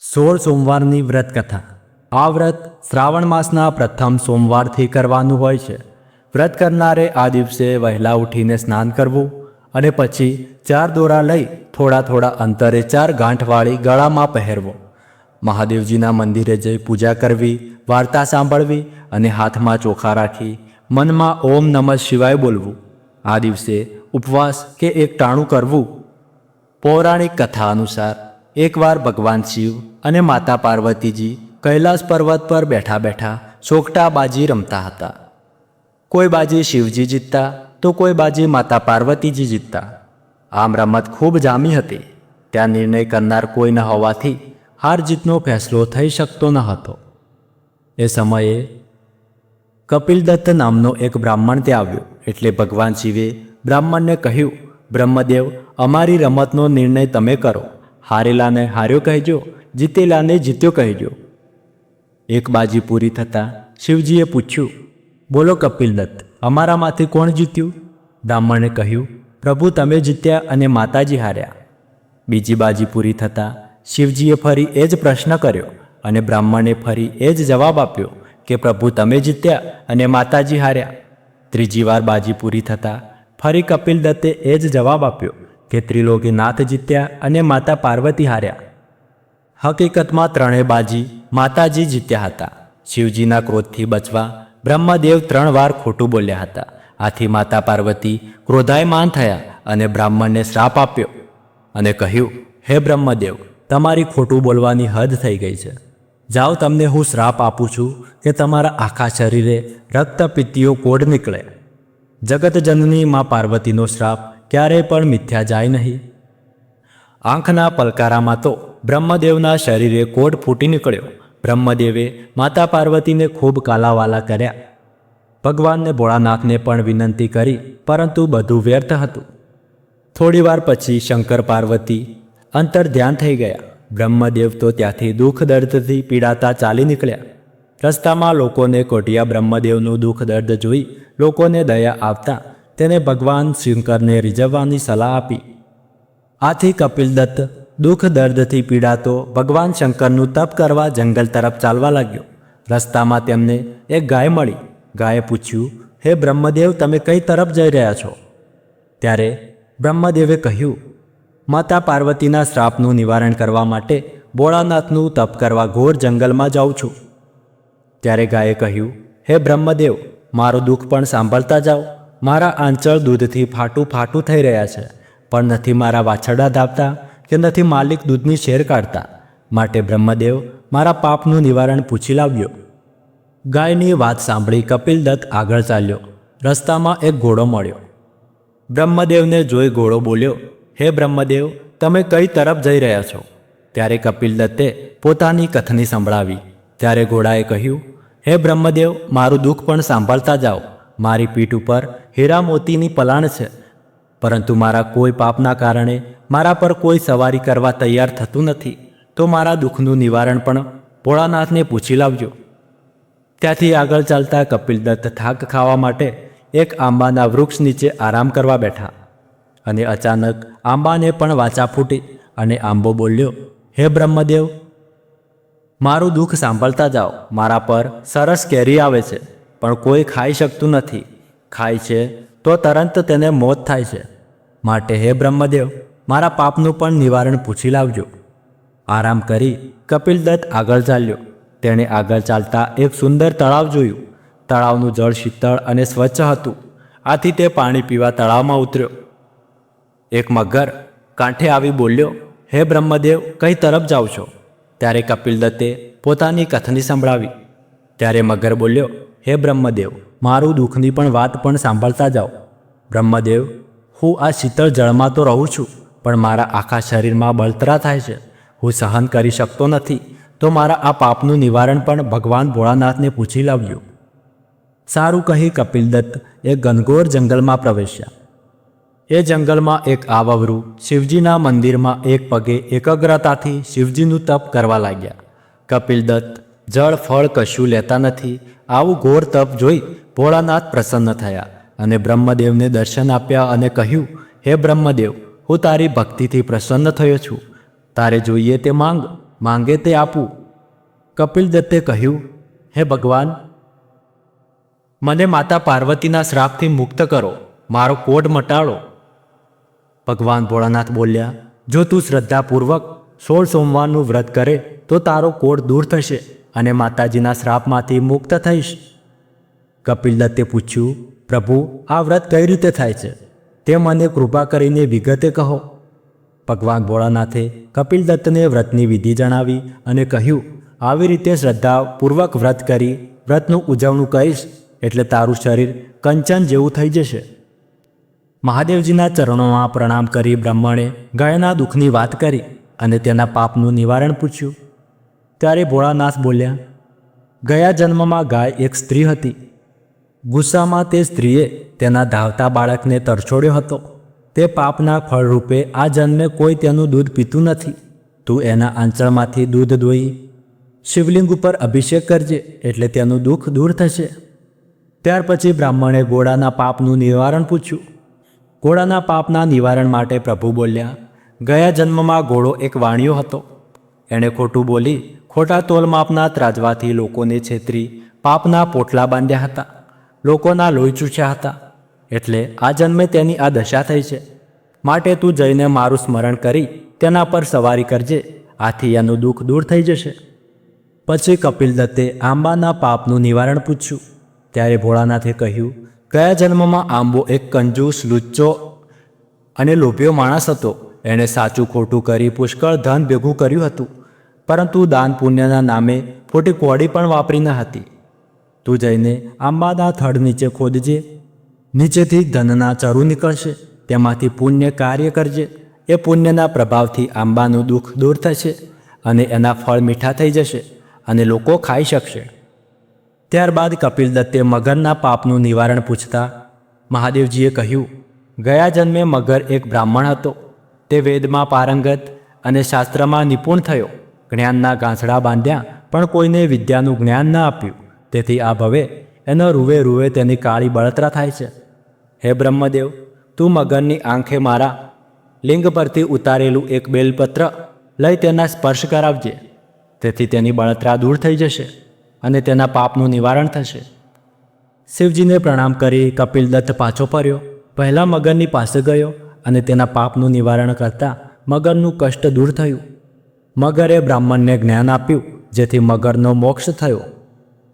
સોળ સોમવારની વ્રત કથા। આ વ્રત શ્રાવણ માસના પ્રથમ સોમવારથી કરવાનું હોય છે। વ્રત કરનારે આ દિવસે વહેલા ઉઠીને સ્નાન કરવું અને પછી 4 દોરા લઈ થોડા થોડા અંતરે 4 ગાંઠવાળી ગળામાં પહેરવો। મહાદેવજીના મંદિરે જઈ પૂજા કરવી, વાર્તા સાંભળવી અને હાથમાં ચોખા રાખી મનમાં ઓમ નમઃ શિવાય બોલવું। આ દિવસે ઉપવાસ કે એકટાણું કરવું। પૌરાણિક કથા અનુસાર એકવાર ભગવાન શિવ અને માતા પાર્વતીજી કૈલાસ પર્વત પર બેઠા બેઠા સોગટા બાજી રમતા હતા। કોઈ બાજી શિવજી જીતતા તો કોઈ બાજી માતા પાર્વતીજી જીતતા। આમ રમત ખૂબ જામી હતી। ત્યાં નિર્ણય કરનાર કોઈ ન હોવાથી હાર જીતનો ફેસલો થઈ શકતો ન હતો। એ સમયે કપિલદત્ત નામનો એક બ્રાહ્મણ ત્યાં આવ્યો। એટલે ભગવાન શિવે બ્રાહ્મણને કહ્યું, બ્રહ્મદેવ, અમારી રમતનો નિર્ણય તમે કરો। હારેલાને હાર્યો કહેજો, જીતેલાને જીત્યો કહેજો। એક બાજી પૂરી થતાં શિવજીએ પૂછ્યું, બોલો કપિલદત્ત, અમારામાંથી કોણ જીત્યું? બ્રાહ્મણે કહ્યું, પ્રભુ તમે જીત્યા અને માતાજી હાર્યા। બીજી બાજી પૂરી થતાં શિવજીએ ફરી એ જ પ્રશ્ન કર્યો અને બ્રાહ્મણે ફરી એ જ જવાબ આપ્યો કે પ્રભુ તમે જીત્યા અને માતાજી હાર્યા। ત્રીજી વાર બાજી પૂરી થતાં ફરી કપિલદત્તે એ જ જવાબ આપ્યો કે ત્રિલોકીનાથ જીત્યા અને માતા પાર્વતી હાર્યા। હકીકતમાં ત્રણેય બાજી માતાજી જીત્યા હતા। શિવજીના ક્રોધથી બચવા બ્રહ્મદેવ 3 વાર ખોટું બોલ્યા હતા। આથી માતા પાર્વતી ક્રોધાયમાન થયા અને બ્રાહ્મણને શ્રાપ આપ્યો અને કહ્યું, હે બ્રહ્મદેવ, તમારી ખોટું બોલવાની હદ થઈ ગઈ છે। જાઓ, તમને હું શ્રાપ આપું છું કે તમારા આખા શરીરે રક્તપિત્તીઓ કોડ નીકળે। જગતજનની મા પાર્વતીનો શ્રાપ ક્યારેય પણ મિથ્યા જાય નહીં। આંખના પલકારામાં તો બ્રહ્મદેવના શરીરે કોડ ફૂટી નીકળ્યો। બ્રહ્મદેવે માતા પાર્વતીને ખૂબ કાલાવાલા કર્યા। ભગવાનને ભોળાનાથને પણ વિનંતી કરી, પરંતુ બધું વ્યર્થ હતું। થોડીવાર પછી શંકર પાર્વતી અંતર ધ્યાન થઈ ગયા। બ્રહ્મદેવ તો ત્યાંથી દુઃખ દર્દથી પીડાતા ચાલી નીકળ્યા। રસ્તામાં લોકોને કોઢિયા બ્રહ્મદેવનું દુઃખ દર્દ જોઈ લોકોને દયા આવતા તેને ભગવાન શંકરને રીઝવવાની સલાહ આપી। આથી કપિલદત્ત દુઃખ દર્દથી પીડાતો ભગવાન શંકરનું તપ કરવા જંગલ તરફ ચાલવા લાગ્યો। રસ્તામાં તેમને એક ગાય મળી। ગાયે પૂછ્યું, હે બ્રહ્મદેવ, તમે કઈ તરફ જઈ રહ્યા છો? ત્યારે બ્રહ્મદેવે કહ્યું, માતા પાર્વતીના શ્રાપનું નિવારણ કરવા માટે ભોળાનાથનું તપ કરવા ઘોર જંગલમાં જાઉં છું। ત્યારે ગાયે કહ્યું, હે બ્રહ્મદેવ, મારું દુઃખ પણ સાંભળતા જાઓ। મારા આંચળ દૂધથી ફાટું ફાટું થઈ રહ્યા છે, પણ નથી મારા વાછરડા ધાવતા કે નથી માલિક દૂધની શેર કાઢતા। માટે બ્રહ્મદેવ મારા પાપનું નિવારણ પૂછી લાવ્યો। ગાયની વાત સાંભળી કપિલદત્ત આગળ ચાલ્યો। રસ્તામાં એક ઘોડો મળ્યો। બ્રહ્મદેવને જોઈ ઘોડો બોલ્યો, હે બ્રહ્મદેવ, તમે કઈ તરફ જઈ રહ્યા છો? ત્યારે કપિલદત્તે પોતાની કથની સંભળાવી। ત્યારે ઘોડાએ કહ્યું, હે બ્રહ્મદેવ, મારું દુઃખ પણ સાંભળતા જાઓ। મારી પીઠ ઉપર હીરા મોતીની પલાણ છે, પરંતુ મારા કોઈ પાપના કારણે મારા પર કોઈ સવારી કરવા તૈયાર થતું નથી। તો મારા દુઃખનું નિવારણ પણ ભોળાનાથને પૂછી લાવજો। ત્યાંથી આગળ ચાલતા કપિલદત્ત થાક ખાવા માટે એક આંબાના વૃક્ષ નીચે આરામ કરવા બેઠા અને અચાનક આંબાને પણ વાચા ફૂટી અને આંબો બોલ્યો, હે બ્રહ્મદેવ, મારું દુઃખ સાંભળતા જાઓ। મારા પર સરસ કેરી આવે છે, પણ કોઈ ખાઈ શકતું નથી। ખાય છે તો તરત તેને મોત થાય છે। માટે હે બ્રહ્મદેવ, મારા પાપનું પણ નિવારણ પૂછી લાવજો। આરામ કરી કપિલદત્ત આગળ ચાલ્યો। તેણે આગળ ચાલતા એક સુંદર તળાવ જોયું। તળાવનું જળ શીતળ અને સ્વચ્છ હતું। આથી તે પાણી પીવા તળાવમાં ઉતર્યો। એક મગર કાંઠે આવી બોલ્યો, હે બ્રહ્મદેવ, કઈ તરફ જાઓ છો? ત્યારે કપિલદત્તે પોતાની કથની સંભળાવી। ત્યારે મગર બોલ્યો, હે બ્રહ્મદેવ, મારું દુઃખની પણ વાત પણ સાંભળતા જાઓ। બ્રહ્મદેવ, હું આ શીતળ જળમાં તો રહું છું, પણ મારા આખા શરીરમાં બળતરા થાય છે। હું સહન કરી શકતો નથી, તો મારા આ પાપનું નિવારણ પણ ભગવાન ભોળાનાથને પૂછી લાવ્યો। સારું કહી કપિલદત્ત એક ઘનઘોર જંગલમાં પ્રવેશ્યા। એ જંગલમાં એક આવવરુ શિવજીના મંદિરમાં એક પગે એકાગ્રતાથી શિવજીનું તપ કરવા લાગ્યા। કપિલદત્ત જળ ફળ કશું લેતા નથી। આવું ઘોર તપ જોઈ ભોળાનાથ પ્રસન્ન થયા અને બ્રહ્મદેવને દર્શન આપ્યા અને કહ્યું, હે બ્રહ્મદેવ, હું તારી ભક્તિથી પ્રસન્ન થયો છું। તારે જોઈએ તે માંગ। માંગે તે આપું. કપિલ દત્તે કહ્યું, હે ભગવાન, મને માતા પાર્વતીના શ્રાપથી મુક્ત કરો, મારો કોઢ મટાડો. ભગવાન ભોળાનાથ બોલ્યા, જો તું શ્રદ્ધાપૂર્વક 16 સોમવારનું વ્રત કરે તો તારો કોઢ દૂર થશે અને માતાજીના શ્રાપમાંથી મુક્ત થઈશ. કપિલ દત્તે પૂછ્યું, પ્રભુ, આ વ્રત કઈ રીતે થાય છે તે મને કૃપા કરીને વિગતે કહો. ભગવાન ભોળાનાથે કપિલ દત્તને વ્રતની વિધિ જણાવી અને કહ્યું, આવી રીતે શ્રદ્ધાપૂર્વક વ્રત કરી વ્રતનું ઉજવણું કરીશ એટલે તારું શરીર કંચન જેવું થઈ જશે. મહાદેવજીના ચરણોમાં પ્રણામ કરી બ્રાહ્મણે ગાયના દુઃખની વાત કરી અને તેના પાપનું નિવારણ પૂછ્યું. ત્યારે ભોળાનાથ બોલ્યા, ગયા જન્મમાં ગાય એક સ્ત્રી હતી. ગુસ્સામાં તે સ્ત્રીએ તેના ધાવતા બાળકને તરછોડ્યો હતો. તે પાપના ફળરૂપે આ જન્મે કોઈ તેનું દૂધ પીતું નથી. તું એના આંચળમાંથી દૂધ દોઈ શિવલિંગ ઉપર અભિષેક કરજે એટલે તેનું દુઃખ દૂર થશે. ત્યાર પછી બ્રાહ્મણે ઘોડાના પાપનું નિવારણ પૂછ્યું. ઘોડાના પાપના નિવારણ માટે પ્રભુ બોલ્યા, ગયા જન્મમાં ઘોડો એક વાણિયો હતો. એણે ખોટું બોલી ખોટા તોલમાપના ત્રાજવાથી લોકોને છેતરી પાપના પોટલા બાંધ્યા હતા, લોકોના લોહી ચૂસ્યા હતા. એટલે આ જન્મે તેની આ દશા થઈ છે. માટે તું જઈને મારું સ્મરણ કરી તેના પર સવારી કરજે, આથી એનું દુઃખ દૂર થઈ જશે. પછી કપિલ દત્તે આંબાના પાપનું નિવારણ પૂછ્યું. ત્યારે ભોળાનાથે કહ્યું, ગયા જન્મમાં આંબો એક કંજૂસ, લુચ્ચો અને લોભિયો માણસ હતો. એણે સાચું ખોટું કરી પુષ્કળ ધન ભેગું કર્યું હતું, પરંતુ દાન પુણ્યના નામે ખોટી કોડી પણ વાપરી ન હતી. તું જઈને આંબાના થડ નીચે ખોદજે, નીચેથી ધનના ચરુ નીકળશે, તેમાંથી પુણ્ય કાર્ય કરજે. એ પુણ્યના પ્રભાવથી આંબાનું દુઃખ દૂર થશે અને એના ફળ મીઠા થઈ જશે અને લોકો ખાઈ શકશે. ત્યારબાદ કપિલ દત્તે મગરના પાપનું નિવારણ પૂછતા મહાદેવજીએ કહ્યું, ગયા જન્મે મગર એક બ્રાહ્મણ હતો. તે વેદમાં પારંગત અને શાસ્ત્રમાં નિપુણ થયો. જ્ઞાનના ગાંસડા બાંધ્યા પણ કોઈને વિદ્યાનું જ્ઞાન ન આપ્યું. તેથી આ ભવે એનો રૂવે રૂવે તેની કાળી બળતરા થાય છે. હે બ્રહ્મદેવ, તું મગરની આંખે મારા લિંગ પરથી ઉતારેલું એક બેલપત્ર લઈ તેના સ્પર્શ કરાવજે. તેથી તેની બળતરા દૂર થઈ જશે અને તેના પાપનું નિવારણ થશે. શિવજીને પ્રણામ કરી કપિલ દત્ત પાછો ફર્યો. પહેલાં મગરની પાસે ગયો અને તેના પાપનું નિવારણ કરતાં મગરનું કષ્ટ દૂર થયું. મગરે બ્રાહ્મણને જ્ઞાન આપ્યું, જેથી મગરનો મોક્ષ થયો.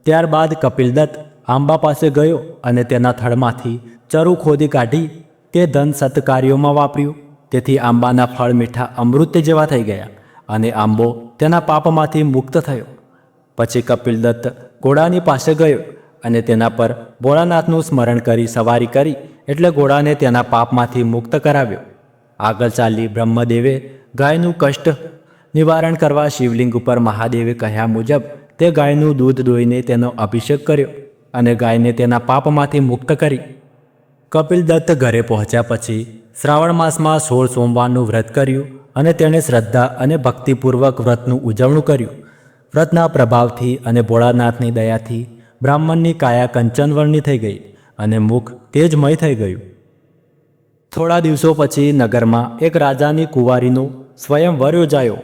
ત્યારબાદ કપિલ દત્ત આંબા પાસે ગયો અને તેના થડમાંથી ચરુ ખોદી કાઢી તે ધન સત્કાર્યોમાં વાપર્યું. તેથી આંબાના ફળ મીઠા અમૃત જેવા થઈ ગયા અને આંબો તેના પાપમાંથી મુક્ત થયો. પછી કપિલ દત્ત ઘોડાની પાસે ગયો અને તેના પર ભોળાનાથનું સ્મરણ કરી સવારી કરી એટલે ઘોડાને તેના પાપમાંથી મુક્ત કરાવ્યો. આગળ ચાલી બ્રહ્મદેવે ગાયનું કષ્ટ નિવારણ કરવા શિવલિંગ ઉપર મહાદેવે કહ્યા મુજબ તે ગાયનું દૂધ દોઈને તેનો અભિષેક કર્યો અને ગાયને તેના પાપમાંથી મુક્ત કરી. કપિલ દત્ત ઘરે પહોંચ્યા પછી શ્રાવણ માસમાં 16 સોમવારનું વ્રત કર્યું અને તેણે શ્રદ્ધા અને ભક્તિપૂર્વક વ્રતનું ઉજવણું કર્યું. વ્રતના પ્રભાવથી અને ભોળાનાથની દયાથી બ્રાહ્મણની કાયા કંચનવર્ણી થઈ ગઈ અને મુખ તેજમય થઈ ગયું. થોડા દિવસો પછી નગરમાં એક રાજાની કુંવારીનો સ્વયંવર યોજાયો.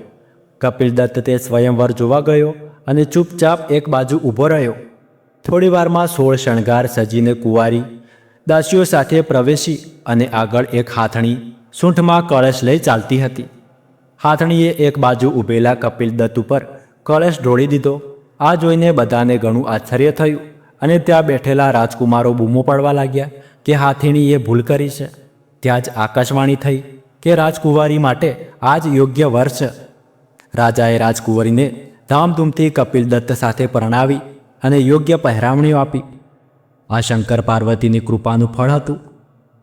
કપિલ દત્ત તે સ્વયંવર જોવા ગયો અને ચૂપચાપ એક બાજુ ઊભો રહ્યો. થોડી વારમાં 16 શણગાર સજીને કુંવારી દાસીઓ સાથે પ્રવેશી અને આગળ એક હાથણી સૂંઠમાં કળશ લઈ ચાલતી હતી. હાથણીએ એક બાજુ ઊભેલા કપિલ દત્ત ઉપર કળશ ઢોળી દીધો. આ જોઈને બધાને ઘણું આશ્ચર્ય થયું અને ત્યાં બેઠેલા રાજકુમારો બૂમો પાડવા લાગ્યા કે હાથણીએ ભૂલ કરી છે. ત્યાં જ આકાશવાણી થઈ કે રાજકુંવારી માટે આ જ યોગ્ય વર છે. રાજાએ રાજકુંવરીને ધામધૂમથી કપિલ દત્ત સાથે પરણાવી અને યોગ્ય પહેરામણીઓ આપી. આ શંકર પાર્વતીની કૃપાનું ફળ હતું.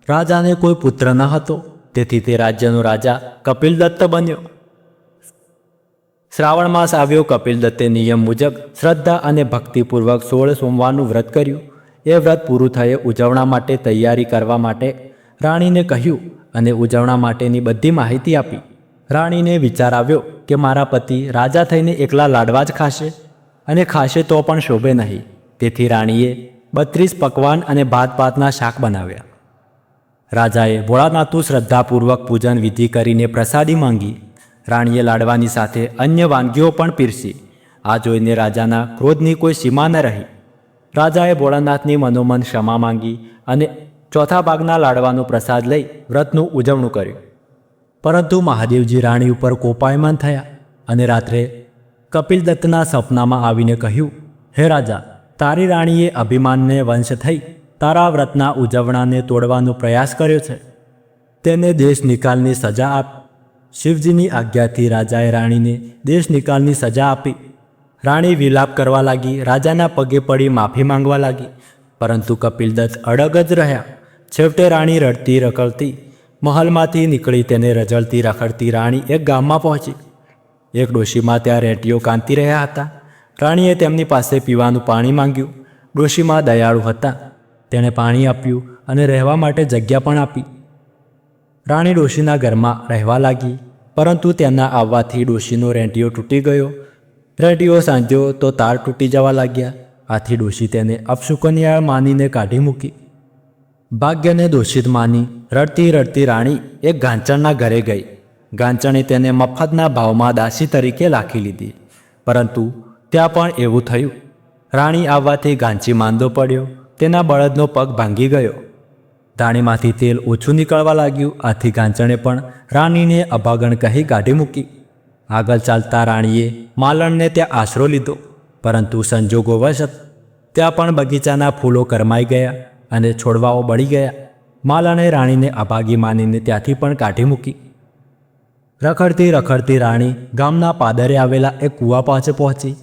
રાજાને કોઈ પુત્ર ન હતો, તેથી તે રાજ્યનો રાજા કપિલ દત્ત બન્યો. શ્રાવણ માસ આવ્યો. કપિલ દત્તે નિયમ મુજબ શ્રદ્ધા અને ભક્તિપૂર્વક 16 સોમવારનું વ્રત કર્યું. એ વ્રત પૂરું થયે ઉજવણા માટે તૈયારી કરવા માટે રાણીને કહ્યું અને ઉજવણા માટેની બધી માહિતી આપી. રાણીને વિચાર આવ્યો કે મારા પતિ રાજા થઈને એકલા લાડવા જ ખાશે અને ખાશે તો પણ શોભે નહીં. તેથી રાણીએ 32 પકવાન અને ભાત ભાતના શાક બનાવ્યા. રાજાએ ભોળાનાથનું શ્રદ્ધાપૂર્વક પૂજન વિધિ કરીને પ્રસાદી માંગી. રાણીએ લાડવાની સાથે અન્ય વાનગીઓ પણ પીરસી. આ જોઈને રાજાના ક્રોધની કોઈ સીમા ન રહી. રાજાએ ભોળાનાથની મનોમન ક્ષમા માંગી અને ચોથા ભાગના લાડવાનો પ્રસાદ લઈ વ્રતનું ઉજવણું કર્યું. પરંતુ મહાદેવજી રાણી ઉપર કોપાયમાન થયા અને રાત્રે કપિલદત્તના સપનામાં આવીને કહ્યું, હે રાજા, તારી રાણીએ અભિમાનને વંશ થઈ તારા વ્રતના ઉજવણાને તોડવાનો પ્રયાસ કર્યો છે. તેને દેશ નિકાલની સજા આપ. શિવજીની આજ્ઞાથી રાજાએ રાણીને દેશ નિકાલની સજા આપી. રાણી વિલાપ કરવા લાગી, રાજાના પગે પડી માફી માંગવા લાગી, પરંતુ કપિલદત્ત અડગ જ રહ્યા. છેવટે રાણી રડતી રખડતી મહલમાંથી નીકળી તેને રજળતી રખડતી રાણી એક ગામમાં પહોંચી. એક ડોશીમાં ત્યાં રેંટીઓ કાંતી રહ્યા હતા. રાણીએ તેમની પાસે પીવાનું પાણી માંગ્યું. ડોશીમાં દયાળુ હતા. તેણે પાણી આપ્યું અને રહેવા માટે જગ્યા પણ આપી. રાણી ડોશીના ઘરમાં રહેવા લાગી, પરંતુ તેના આવવાથી ડોશીનો રેંટીઓ તૂટી ગયો. રેંટીઓ સાંધ્યો તો તાર તૂટી જવા લાગ્યા. આથી ડોશી તેને અપશુકનિયાળ માનીને કાઢી મૂકી. ભાગ્યને દોષિત માની રડતી રડતી રાણી એક ગાંચણના ઘરે ગઈ. ગાંચણે તેને મફતના ભાવમાં દાસી તરીકે રાખી લીધી. પરંતુ ત્યાં પણ એવું થયું. રાણી આવવાથી ગાંચી માંદો પડ્યો. તેના બળદનો પગ ભાંગી ગયો. ધાણીમાંથી તેલ ઓછું નીકળવા લાગ્યું. આથી ગાંચણે પણ રાણીને અભાગણ કહી કાઢી મૂકી. આગળ ચાલતા રાણીએ માલણને ત્યાં આશરો લીધો, પરંતુ સંજોગોવશ ત્યાં પણ બગીચાના ફૂલો કરમાઈ ગયા અને છોડવાઓ બળી ગયા. માલણે રાણીને અભાગી માનીને ત્યાંથી પણ કાઢી મૂકી. રખડતી રખડતી રાણી ગામના પાદરે આવેલા એક કૂવા પાસે પહોંચી.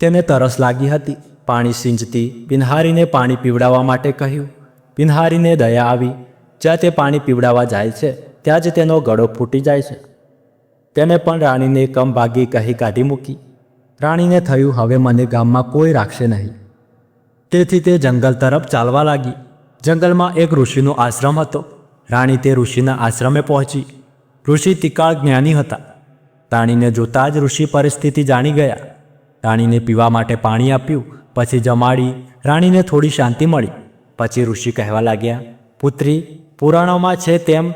તેને તરસ લાગી હતી. પાણી સિંચતી પિન્હારીને પાણી પીવડાવવા માટે કહ્યું. પિન્હારીને દયા આવી. જ્યાં તે પાણી પીવડાવવા જાય છે ત્યાં જ તેનો ગળો ફૂટી જાય છે. તેને પણ રાણીને કમ ભાગી કહી કાઢી મૂકી. રાણીને થયું, હવે મને ગામમાં કોઈ રાખશે નહીં. તેથી તે જંગલ તરફ ચાલવા લાગી. જંગલમાં એક ઋષિનો આશ્રમ હતો. રાણી તે ઋષિના આશ્રમે પહોંચી. ઋષિ તિકાળ જ્ઞાની હતા. રાણીને જોતાં જ ઋષિ પરિસ્થિતિ જાણી ગયા. રાણીને પીવા માટે પાણી આપ્યું, પછી જમાડી. રાણીને થોડી શાંતિ મળી. પછી ઋષિ કહેવા લાગ્યા, પુત્રી, પુરાણોમાં છે તેમ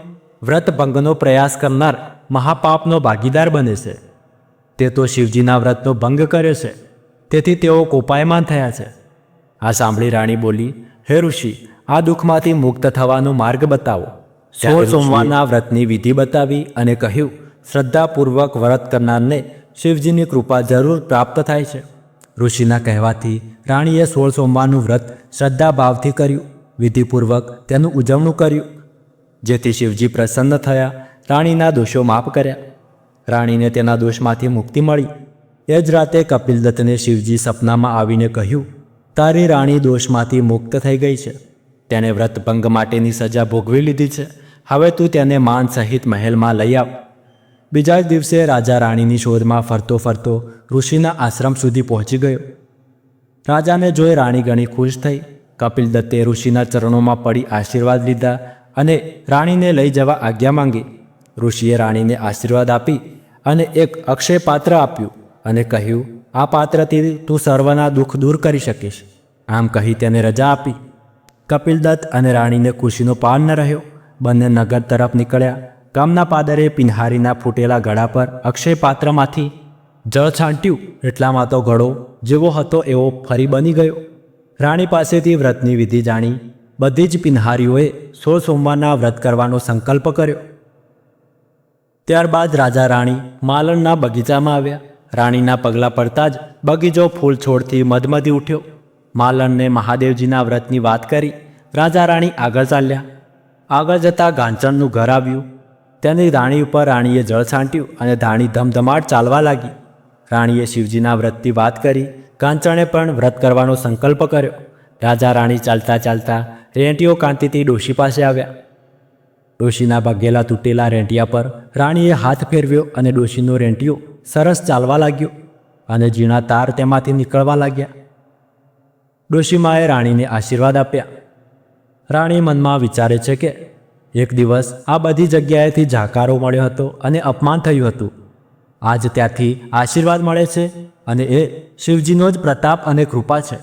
વ્રતભંગનો પ્રયાસ કરનાર મહાપાપનો ભાગીદાર બને છે. તે તો શિવજીના વ્રતનો ભંગ કર્યો છે, તેથી તેઓ કોપાયમાન થયા છે. આ સાંભળી રાણી બોલી, હે ઋષિ, આ દુઃખમાંથી મુક્ત થવાનો માર્ગ બતાવો. 16 સોમવારના વ્રતની વિધિ બતાવી અને કહ્યું, શ્રદ્ધાપૂર્વક વ્રત કરનારને શિવજીની કૃપા જરૂર પ્રાપ્ત થાય છે. ઋષિના કહેવાથી રાણીએ 16 સોમવારનું વ્રત શ્રદ્ધાભાવથી કર્યું. વિધિપૂર્વક તેનું ઉજવણું કર્યું, જેથી શિવજી પ્રસન્ન થયા. રાણીના દોષો માફ કર્યા. રાણીને તેના દોષમાંથી મુક્તિ મળી. એ જ રાતે કપિલદત્તને શિવજી સપનામાં આવીને કહ્યું, તારી રાણી દોષમાંથી મુક્ત થઈ ગઈ છે. તેણે વ્રતભંગ માટેની સજા ભોગવી લીધી છે. હવે તું તેને માન સહિત મહેલમાં લઈ આવ. બીજા જ દિવસે રાજા રાણીની શોધમાં ફરતો ફરતો ઋષિના આશ્રમ સુધી પહોંચી ગયો. રાજાને જોઈ રાણી ઘણી ખુશ થઈ. કપિલદત્તે ઋષિના ચરણોમાં પડી આશીર્વાદ લીધા અને રાણીને લઈ જવા આજ્ઞા માંગી. ઋષિએ રાણીને આશીર્વાદ આપી અને એક અક્ષય પાત્ર આપ્યું અને કહ્યું, આ પાત્રથી તું સર્વના દુઃખ દૂર કરી શકીશ. આમ કહી તેને રજા આપી. કપિલદત્ત અને રાણીને ખુશીનો પાર ન રહ્યો. બંને નગર તરફ નીકળ્યા. ગામના પાદરે પિન્હારીના ફૂટેલા ઘડા પર અક્ષય પાત્રમાંથી જળ છાંટ્યું. એટલામાં તો ઘડો જેવો હતો એવો ફરી બની ગયો. રાણી પાસેથી વ્રતની વિધિ જાણી બધી જ પિન્હારીઓએ 16 સોમવારના વ્રત કરવાનો સંકલ્પ કર્યો. ત્યારબાદ રાજા રાણી માલણના બગીચામાં આવ્યા. રાણીના પગલાં પડતા જ બગીચો ફૂલ છોડથી મધમધી ઉઠ્યો. માલણને મહાદેવજીના વ્રતની વાત કરી. રાજા રાણી આગળ ચાલ્યા. આગળ જતાં ગાંચણનું ઘર આવ્યું. તેની રાણી ઉપર રાણીએ જળ છાંટ્યું અને ધાણી ધમધમાટ ચાલવા લાગી. રાણીએ શિવજીના વ્રતની વાત કરી. ગાંચણે પણ વ્રત કરવાનો સંકલ્પ કર્યો. રાજા રાણી ચાલતા ચાલતા રેંટીઓ કાંતીથી ડોશી પાસે આવ્યા. ડોશીના ભાગેલા તૂટેલા રેંટિયા પર રાણીએ હાથ ફેરવ્યો અને ડોશીનો રેંટિયો સરસ ચાલવા લાગ્યો અને ઝીણા તાર તેમાંથી નીકળવા લાગ્યા. ડોશીમાએ રાણીને આશીર્વાદ આપ્યા. રાણી મનમાં વિચારે છે કે એક દિવસ આ બધી જગ્યાએથી જાકારો મળ્યો હતો અને અપમાન થયું હતું. આજ ત્યાંથી આશીર્વાદ મળે છે અને એ શિવજીનો જ પ્રતાપ અને કૃપા છે.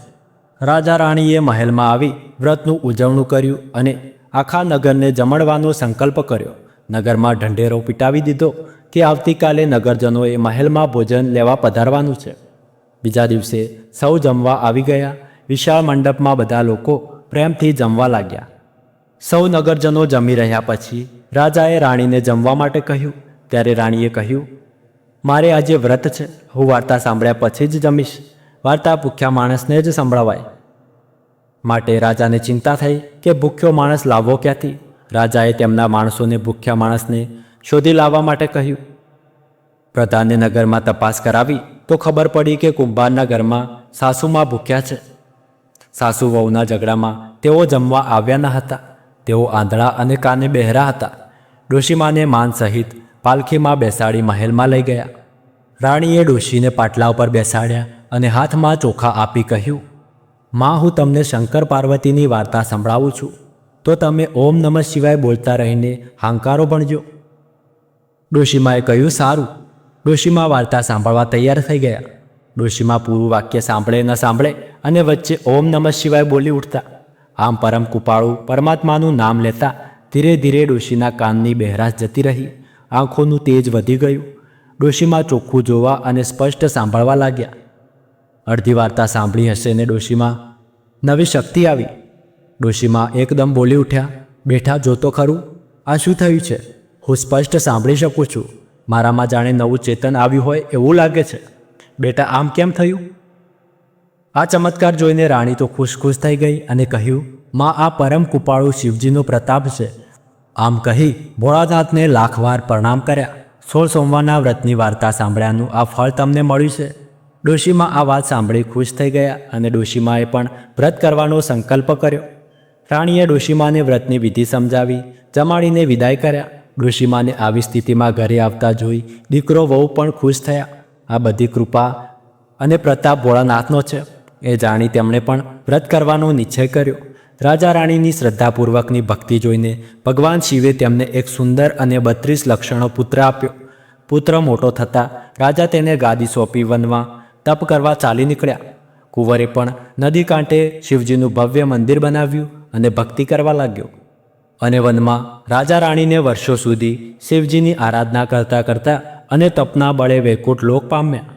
રાજા રાણીએ મહેલમાં આવી વ્રતનું ઉજવણું કર્યું અને આખા નગરને જમણવાનો સંકલ્પ કર્યો. નગરમાં ઢંઢેરો પીટાવી દીધો કે આવતીકાલે નગરજનોએ મહેલમાં ભોજન લેવા પધારવાનું છે. બીજા દિવસે સૌ જમવા આવી ગયા. વિશાળ મંડપમાં બધા લોકો પ્રેમથી જમવા લાગ્યા. સૌ નગરજનો જમી રહ્યા પછી રાજાએ રાણીને જમવા માટે કહ્યું. ત્યારે રાણીએ કહ્યું, મારે આજે વ્રત છે, હું વાર્તા સાંભળ્યા પછી જ જમીશ. વાર્તા ભૂખ્યા માણસને જ સંભળાવાય. માટે રાજાને ચિંતા થઈ કે ભૂખ્યો માણસ લાવવો ક્યાંથી. રાજાએ તેમના માણસોને ભૂખ્યા માણસને શોધી લાવવા માટે કહ્યું. પ્રધાને નગરમાં તપાસ કરાવી તો ખબર પડી કે કુંભારના ઘરમાં સાસુમાં ભૂખ્યા છે. સાસુ વહુના ઝઘડામાં તેઓ જમવા આવ્યા ન હતા. તેઓ આંધળા અને કાને બહેરા હતા. ડોશીમાને માન સહિત પાલખીમાં બેસાડી મહેલમાં લઈ ગયા. રાણીએ ડોશીને પાટલા ઉપર બેસાડ્યા અને હાથમાં ચોખા આપી કહ્યું, માં, હું તમને શંકર પાર્વતીની વાર્તા સંભળાવું છું, તો તમે ઓમ નમઃ શિવાય બોલતા રહીને હાંકારો ભણજો. ડોશીમાએ કહ્યું, સારું. ડોશીમા વાર્તા સાંભળવા તૈયાર થઈ ગયા. ડોશીમા પૂરું વાક્ય સાંભળે ન સાંભળે અને વચ્ચે ઓમ નમઃ શિવાય બોલી ઉઠતા. આમ પરમ કૃપાળુ પરમાત્માનું નામ લેતા ધીરે ધીરે ડોશીના કાનની બહેરાશ જતી રહી. આંખોનું તેજ વધી ગયું. ડોશીમા ચોખ્ખું જોવા અને સ્પષ્ટ સાંભળવા લાગ્યા. અડધી વાર્તા સાંભળી હશે ને ડોશીમાં નવી શક્તિ આવી. ડોશીમા એકદમ બોલી ઉઠ્યા, બેઠા જોતો ખરું, આ શું થયું છે? હું સ્પષ્ટ સાંભળી શકું છું. મારામાં જાણે નવું ચેતન આવ્યું હોય એવું લાગે છે. બેટા, આમ કેમ થયું? આ ચમત્કાર જોઈને રાણી તો ખુશ થઈ ગઈ અને કહ્યું, માં, આ પરમ કૃપાળુ શિવજીનો પ્રતાપ છે. આમ કહી ભોળાનાથને લાખ વાર પ્રણામ કર્યા. 16 સોમવારના વ્રતની વાર્તા સાંભળ્યાનું આ ફળ તમને મળ્યું છે. ડોશીમા આ વાત સાંભળી ખુશ થઈ ગયા અને ડોશીમાએ પણ વ્રત કરવાનો સંકલ્પ કર્યો. રાણીએ ડોશીમાને વ્રતની વિધિ સમજાવી જમાડીને વિદાય કર્યા. ડોશીમાને આવી સ્થિતિમાં ઘરે આવતા જોઈ દીકરો વહુ પણ ખુશ થયા. આ બધી કૃપા અને પ્રતાપ ભોળાનાથનો છે એ જાણી તેમણે પણ વ્રત કરવાનો નિશ્ચય કર્યો. રાજા રાણીની શ્રદ્ધાપૂર્વકની ભક્તિ જોઈને ભગવાન શિવે તેમને એક સુંદર અને 32 લક્ષણો પુત્ર આપ્યો. પુત્ર મોટો થતાં રાજા તેને ગાદી સોંપી વનમાં તપ કરવા ચાલી નીકળ્યા. કુંવરે પણ નદી કાંઠે શિવજીનું ભવ્ય મંદિર બનાવ્યું અને ભક્તિ કરવા લાગ્યો. અને વનમાં રાજા રાણીને વર્ષો સુધી શિવજીની આરાધના કરતાં કરતાં અને તપના બળે વૈકુંઠ લોક પામ્યા.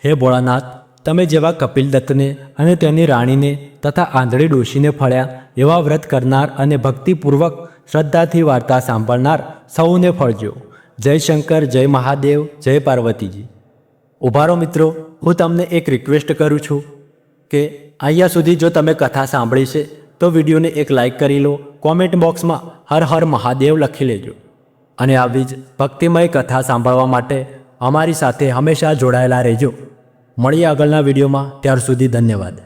હે ભોળાનાથ, તમે જેવા કપિલદત્તને અને તેની રાણીને તથા આંધળી ડોશીને ફળ્યા એવા વ્રત કરનાર અને ભક્તિપૂર્વક શ્રદ્ધાથી વાર્તા સાંભળનાર સૌને ફળજો. જય શંકર, જય મહાદેવ, જય પાર્વતીજી. ઉભારો મિત્રો, હું તમને એક રિક્વેસ્ટ કરું છું કે અહીંયા સુધી જો તમે કથા સાંભળી છે તો વિડીયોને એક લાઇક કરી લો. કોમેન્ટ બોક્સમાં હર હર મહાદેવ લખી લેજો. અને આવી જ ભક્તિમય કથા સાંભળવા માટે અમારી સાથે હંમેશા જોડાયેલા રહેજો. મળીએ આગળના વિડીયોમાં. ત્યાર સુધી ધન્યવાદ.